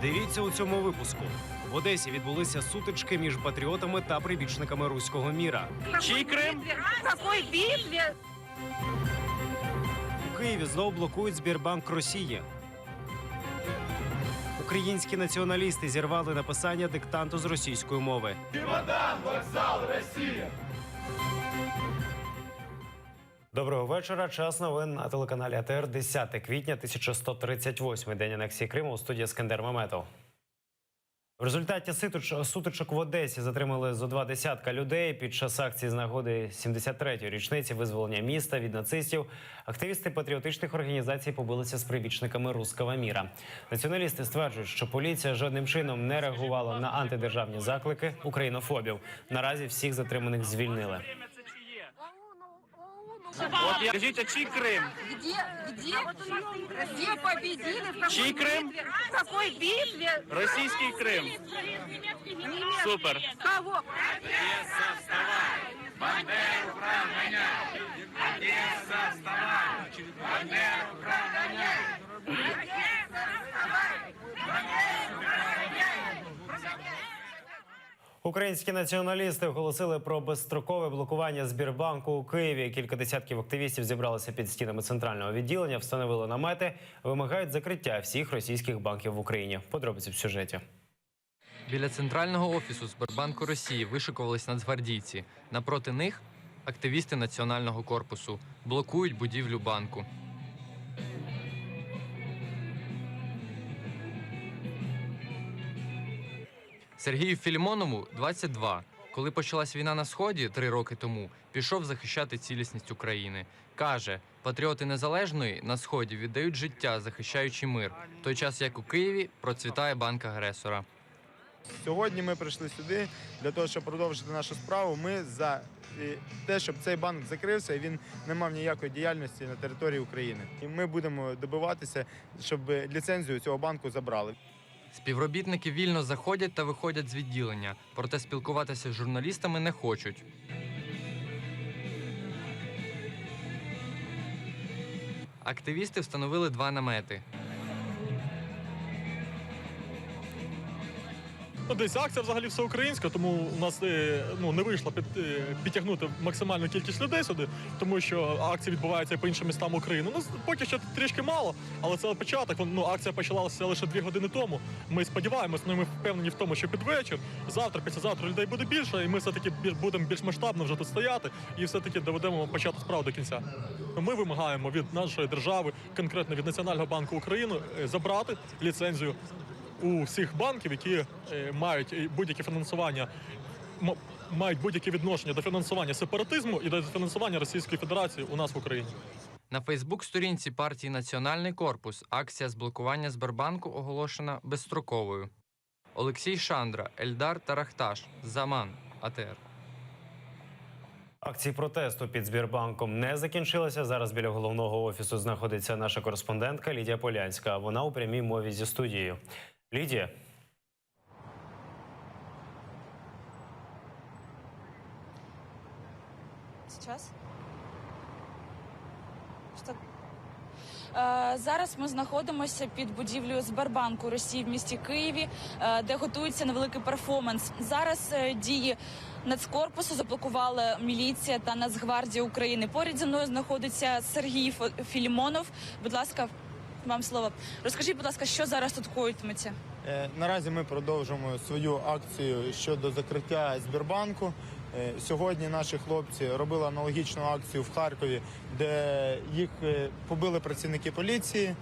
Дивіться у цьому випуску. В Одесі відбулися сутички між патріотами та прибічниками руського міра. Чий Крим? Какой битві? У Києві знову блокують Сбербанк Росії. Українські націоналісти зірвали написання диктанту з російської мови. Чемодан, вокзал, Росія! Доброго вечора. Час новин на телеканалі АТР. 10 квітня, 1138-й день анексії Криму. У студії Ескандер Меметов. В результаті сутичок в Одесі затримали зо 2 десятка людей. Під час акції з нагоди 73-ї річниці визволення міста від нацистів активісти патріотичних організацій побилися з прибічниками руського міра. Націоналісти стверджують, що поліція жодним чином не реагувала на антидержавні заклики українофобів. Наразі всіх затриманих звільнили. От я скажіть, а чий Крим? Где победили? В какой Чий Крим? битве? В какой битве? Російський Крим. Супер. Кого? Бандеру прогоняй! Одеса, вставай! Бандеру прогоняй! Українські націоналісти оголосили про безстрокове блокування Сбербанку у Києві. Кілька десятків активістів зібралися під стінами центрального відділення, встановили намети, вимагають закриття всіх російських банків в Україні. Подробиці в сюжеті. Біля центрального офісу Сбербанку Росії вишикувались нацгвардійці. Напроти них – активісти Національного корпусу. Блокують будівлю банку. Сергію Філімонову 22. Коли почалась війна на Сході 3 роки тому, пішов захищати цілісність України. Каже, патріоти Незалежної на Сході віддають життя, захищаючи мир. В той час, як у Києві, процвітає банк агресора. Сьогодні ми прийшли сюди для того, щоб продовжити нашу справу. Ми за те, щоб цей банк закрився і він не мав ніякої діяльності на території України. І ми будемо добиватися, щоб ліцензію цього банку забрали. Співробітники вільно заходять та виходять з відділення, проте спілкуватися з журналістами не хочуть. Активісти встановили 2 намети. Десь акція взагалі всеукраїнська, тому у нас не вийшло підтягнути максимальну кількість людей сюди, тому що акції відбуваються і по іншим містам України. Поки що трішки мало, але це початок. Акція почалася лише 2 години тому. Ми сподіваємося, ми впевнені в тому, що під вечір, завтра, післязавтра людей буде більше, і ми все-таки будемо більш масштабно вже тут стояти і все-таки доведемо початку справу до кінця. Ми вимагаємо від нашої держави, конкретно від Національного банку України, забрати ліцензію у всіх банків, які мають будь-яке фінансування, мають будь-яке відношення до фінансування сепаратизму і до фінансування Російської Федерації у нас в Україні. На Фейсбук-сторінці партії «Національний корпус» акція з блокування Сбербанку оголошена безстроковою. Олексій Шандра, Ельдар Тарахташ, Заман, АТР. Акції протесту під Сбербанком не закінчилися. Зараз біля головного офісу знаходиться наша кореспондентка Лідія Полянська. Вона у прямій мові зі студією. Лідія. Сейчас? Що? Зараз ми знаходимося під будівлею Сбербанку Росії в місті Києві, де готується невеликий перформанс. Зараз дії Нацкорпусу заблокували міліція та Нацгвардія України. Поряд зі мною знаходиться Сергій Філімонов. Будь ласка, вам слово. Розкажіть, будь ласка, що зараз тут коїтиметься? Наразі ми продовжуємо свою акцію щодо закриття Сбербанку. Сьогодні наші хлопці робили аналогічну акцію в Харкові, де їх побили працівники поліції.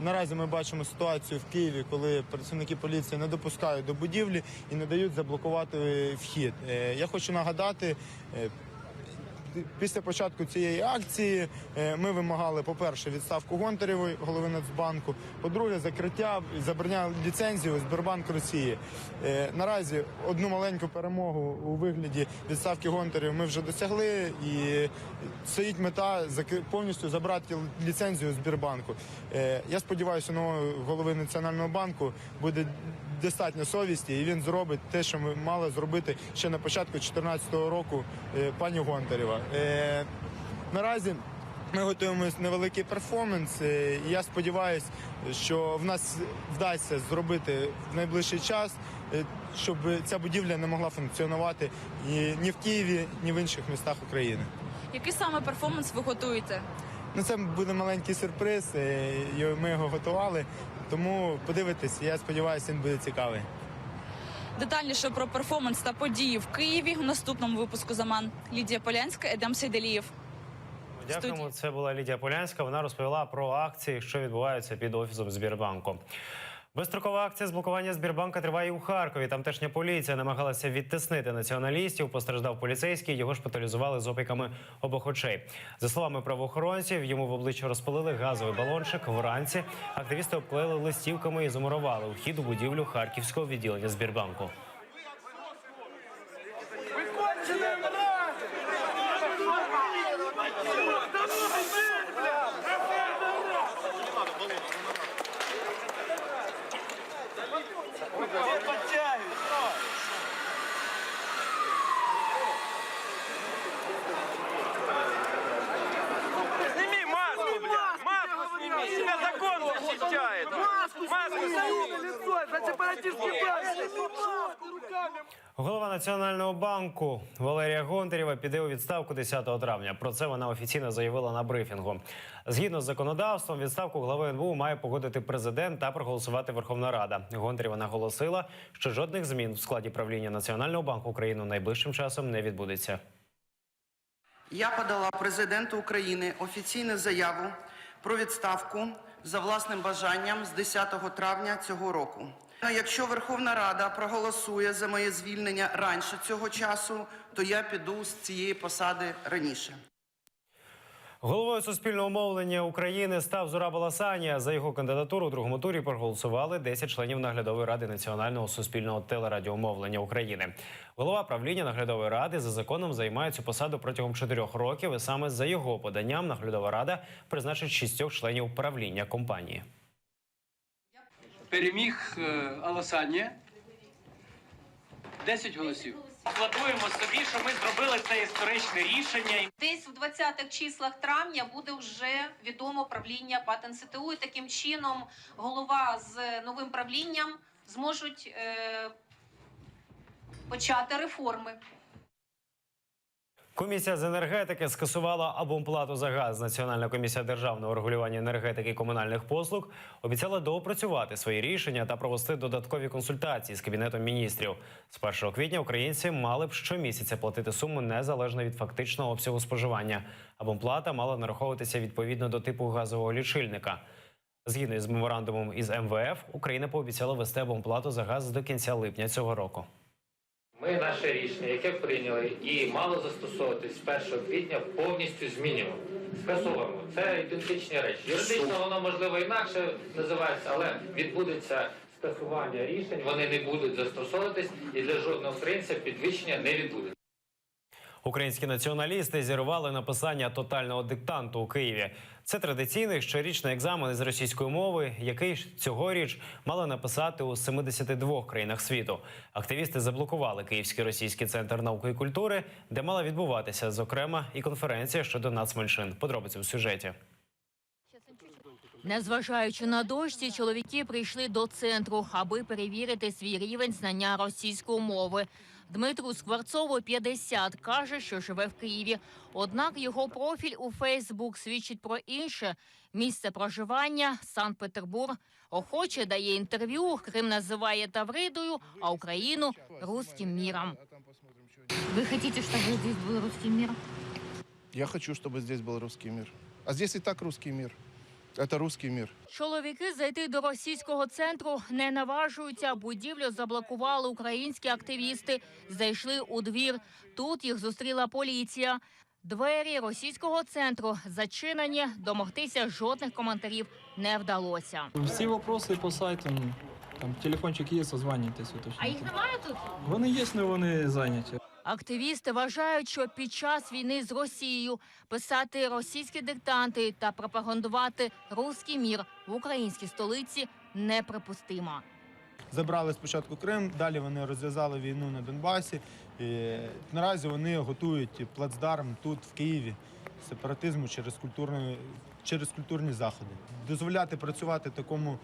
Наразі ми бачимо ситуацію в Києві, коли працівники поліції не допускають до будівлі і не дають заблокувати вхід. Я хочу нагадати, після початку цієї акції ми вимагали, по-перше, відставку Гонтаревої, голови Нацбанку, по-друге, закриття і забрання ліцензії у Сбербанк Росії. Наразі одну маленьку перемогу у вигляді відставки Гонтаревої ми вже досягли, і стоїть мета повністю забрати ліцензію у Сбербанку. Я сподіваюся, нового голови Національного банку буде достатньо совісті, і він зробить те, що ми мали зробити ще на початку 2014 року пані Гонтарева. Наразі Ми готуємось невеликий перформанс. І я сподіваюся, що в нас вдасться зробити в найближчий час, щоб ця будівля не могла функціонувати ні в Києві, ні в інших містах України. Який саме перформанс ви готуєте? Ну, це буде маленький сюрприз, і ми його готували, тому подивитесь, я сподіваюся, він буде цікавий. Детальніше про перформанс та події в Києві у наступному випуску «Заман». Лідія Полянська, Едем Сейделієв. Дякуємо. Студії. Це була Лідія Полянська. Вона розповіла про акції, що відбуваються під офісом Сбірбанку. Безстрокова акція з блокування Сбірбанка триває і у Харкові. Тамтешня поліція намагалася відтиснити націоналістів. Постраждав поліцейський, його шпиталізували з опіками обох очей. За словами правоохоронців, йому в обличчя розпалили газовий балончик. Вранці активісти обклеїли листівками і замурували вхід у будівлю Харківського відділення Сбірбанку. Сними маску, бля! Маску сними! Тебя закон защищает! Маску сними! Голова Національного банку Валерія Гонтарєва піде у відставку 10 травня. Про це вона офіційно заявила на брифінгу. Згідно з законодавством, відставку глави НБУ має погодити президент та проголосувати Верховна Рада. Гонтарєва наголосила, що жодних змін в складі правління Національного банку України найближчим часом не відбудеться. Я подала президенту України офіційну заяву про відставку за власним бажанням з 10 травня цього року. Якщо Верховна Рада проголосує за моє звільнення раніше цього часу, то я піду з цієї посади раніше. Головою суспільного мовлення України став Зураб Аласанія. За його кандидатуру у другому турі проголосували 10 членів наглядової ради Національного суспільного телерадіомовлення України. Голова правління наглядової ради за законом займає цю посаду протягом 4 років. І саме за його поданням наглядова рада призначить 6 членів правління компанії. Переміг Аласанія. 10 голосів. Аплодуємо собі, що ми зробили це історичне рішення. Десь в 20-х числах травня буде вже відомо правління ПАТ-НСТУ. І таким чином голова з новим правлінням зможуть почати реформи. Комісія з енергетики скасувала абонплату за газ. Національна комісія державного регулювання енергетики і комунальних послуг обіцяла доопрацювати свої рішення та провести додаткові консультації з Кабінетом міністрів. З 1 квітня українці мали б щомісяця платити суму незалежно від фактичного обсягу споживання. Абонплата мала нараховуватися відповідно до типу газового лічильника. Згідно з меморандумом із МВФ, Україна пообіцяла ввести абонплату за газ до кінця липня цього року. Ми наше рішення, яке прийняли і мало застосовуватись з 1 квітня, повністю змінюємо. Скасовуємо. Це ідентичні речі. Юридично воно, можливо, інакше називається, але відбудеться скасування рішень, вони не будуть застосовуватись і для жодного українця підвищення не відбудеться. Українські націоналісти зірвали написання тотального диктанту у Києві. Це традиційний щорічний екзамен із російської мови, який цьогоріч мали написати у 72 країнах світу. Активісти заблокували Київський російський центр науки і культури, де мала відбуватися, зокрема, і конференція щодо нацменшин. Подробиці у сюжеті. Незважаючи на дощ, ці чоловіки прийшли до центру, аби перевірити свій рівень знання російської мови. Дмитру Скворцову 50, каже, що живе в Києві. Однак його профіль у Фейсбук свідчить про інше. Місце проживання – Санкт-Петербург. Охоче дає інтерв'ю, Крим називає Тавридою, а Україну – русским миром. Ви хочете, щоб здесь був русский мир? Я хочу, чтобы здесь был русский мир. А здесь и так русский мир. Это русский мир. Чоловіки зайти до російського центру не наважуються. Будівлю заблокували українські активісти. Зайшли у двір. Тут їх зустріла поліція. Двері російського центру зачинені. Домогтися жодних коментарів не вдалося. Всі питання по сайту, там телефончик є, созванюйтесь. А їх немає тут? Вони є, але вони зайняті. Активісти вважають, що під час війни з Росією писати російські диктанти та пропагандувати русський мір в українській столиці неприпустимо. Забрали спочатку Крим, далі вони розв'язали війну на Донбасі. І наразі вони готують плацдарм тут, в Києві. сепаратизму через культурні заходи. Дозволяти працювати такому,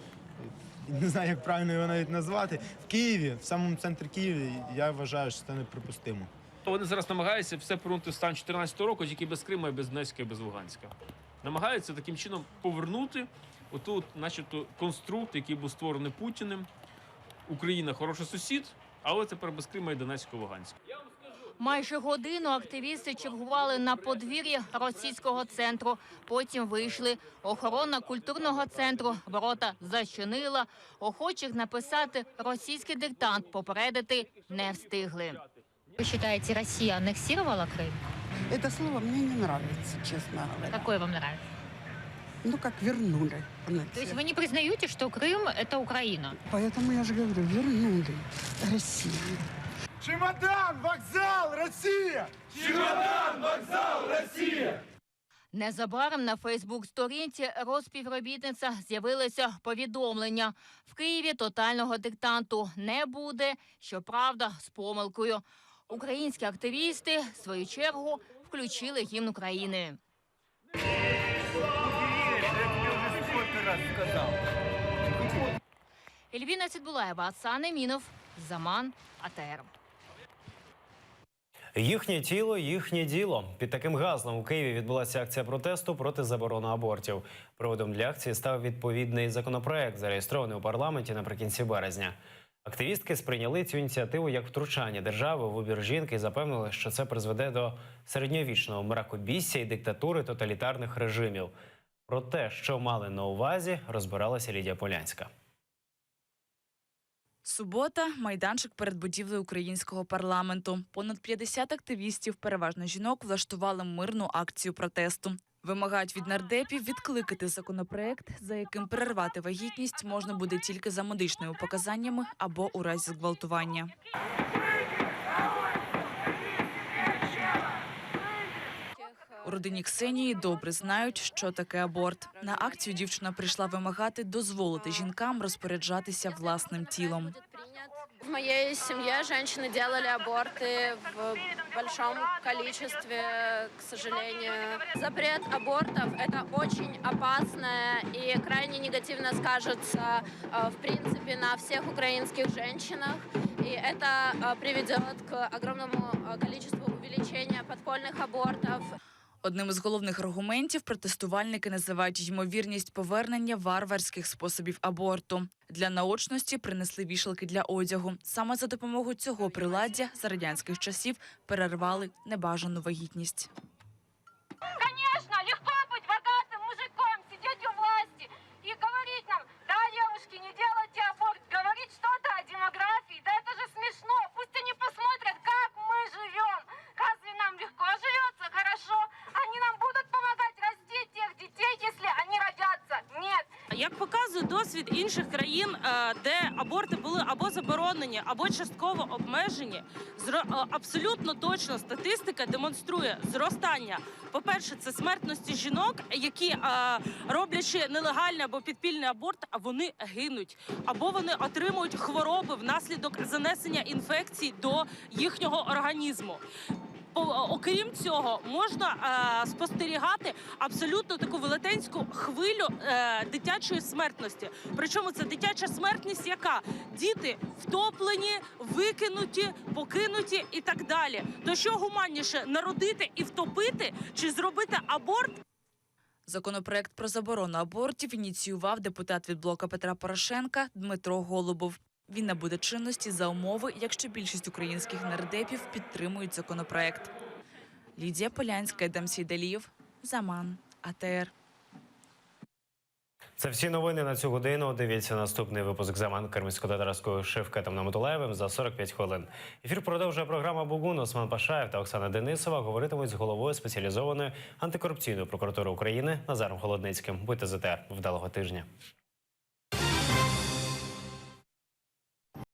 не знаю, як правильно його навіть назвати, в Києві, в самому центрі Києва, я вважаю, що це неприпустимо. Вони зараз намагаються все повернути в стан 2014 року, тільки без Криму, без Донецька і без Луганська. Намагаються таким чином повернути отут, начебто, конструкт, який був створений Путіним. Україна хороший сусід, але тепер без Криму і Донецька і Луганська. Майже годину активісти чергували на подвір'ї російського центру. Потім вийшли. Охорона культурного центру ворота зачинила. Охочих написати російський диктант попередити не встигли. Вы считаете, Россия аннексировала Крым? Это слово мне не нравится, честно говоря. Какое вам нравится? Ну, как вернули. То есть вы не признаете, что Крым – это Украина? Поэтому я же говорю, вернули Россию. Чемодан, вокзал, Росія! Чемодан, вокзал, Росія! Незабаром на Фейсбук-сторінці розпівробітниця з'явилося повідомлення. В Києві тотального диктанту не буде, щоправда, з помилкою. Українські активісти, в свою чергу, включили гімн України. Ельвіна Цидбулаєва, Асан Емінов, Заман, АТР. Їхнє тіло – їхнє діло. Під таким гаслом у Києві відбулася акція протесту проти заборони абортів. Приводом для акції став відповідний законопроект, зареєстрований у парламенті наприкінці березня. Активістки сприйняли цю ініціативу як втручання держави у вибір жінки і запевнили, що це призведе до середньовічного мракобісся і диктатури тоталітарних режимів. Про те, що мали на увазі, розбиралася Лідія Полянська. Субота – майданчик перед будівлею українського парламенту. Понад 50 активістів, переважно жінок, влаштували мирну акцію протесту. Вимагають від нардепів відкликати законопроект, за яким перервати вагітність можна буде тільки за медичними показаннями або у разі зґвалтування. У родині Ксенії добре знають, що таке аборт. На акцію дівчина прийшла вимагати дозволити жінкам розпоряджатися власним тілом. В моей семье женщины делали аборты в большом количестве, к сожалению. Запрет абортов – это очень опасно и крайне негативно скажется, в принципе, на всех украинских женщинах. И это приведет к огромному количеству увеличения подпольных абортов. Одним із головних аргументів протестувальники називають ймовірність повернення варварських способів аборту. Для наочності принесли вішалки для одягу. Саме за допомогою цього приладдя за радянських часів перервали небажану вагітність. Конечно, легко быть богатым мужиком, сидеть у власти и говорить нам: да, девушки, не делайте аборт, говорить что-то о демографии. Да это же смешно. Пусть они посмотрят, как мы живем. Разве нам легко живется? Хорошо. Они нам будут помогать растить тех детей, если они родятся? Нет. Як показує досвід інших країн, де аборти були або заборонені, або частково обмежені, абсолютно точно статистика демонструє зростання. По-перше, це смертності жінок, які, роблячи нелегальний або підпільний аборт, вони гинуть. Або вони отримують хвороби внаслідок занесення інфекцій до їхнього організму. Окрім цього, можна спостерігати абсолютно таку велетенську хвилю дитячої смертності. Причому це дитяча смертність, яка? Діти втоплені, викинуті, покинуті і так далі. То що гуманніше – народити і втопити, чи зробити аборт? Законопроект про заборону абортів ініціював депутат від блоку Петра Порошенка Дмитро Голубов. Він набуде чинності за умови, якщо більшість українських нардепів підтримують законопроект. Лідія Полянська, Едем Сейдалієв, Заман, АТР. Це всі новини на цю годину. Дивіться наступний випуск «Заман» Кермісько-Татарською Шевкетом Наматулаєвим за 45 хвилин. Ефір продовжує програма «Бугун». Осман Пашаєв та Оксана Денисова говоритимуть з головою спеціалізованої антикорупційної прокуратури України Назаром Холодницьким. Будьте з АТР. Вдалого тижня.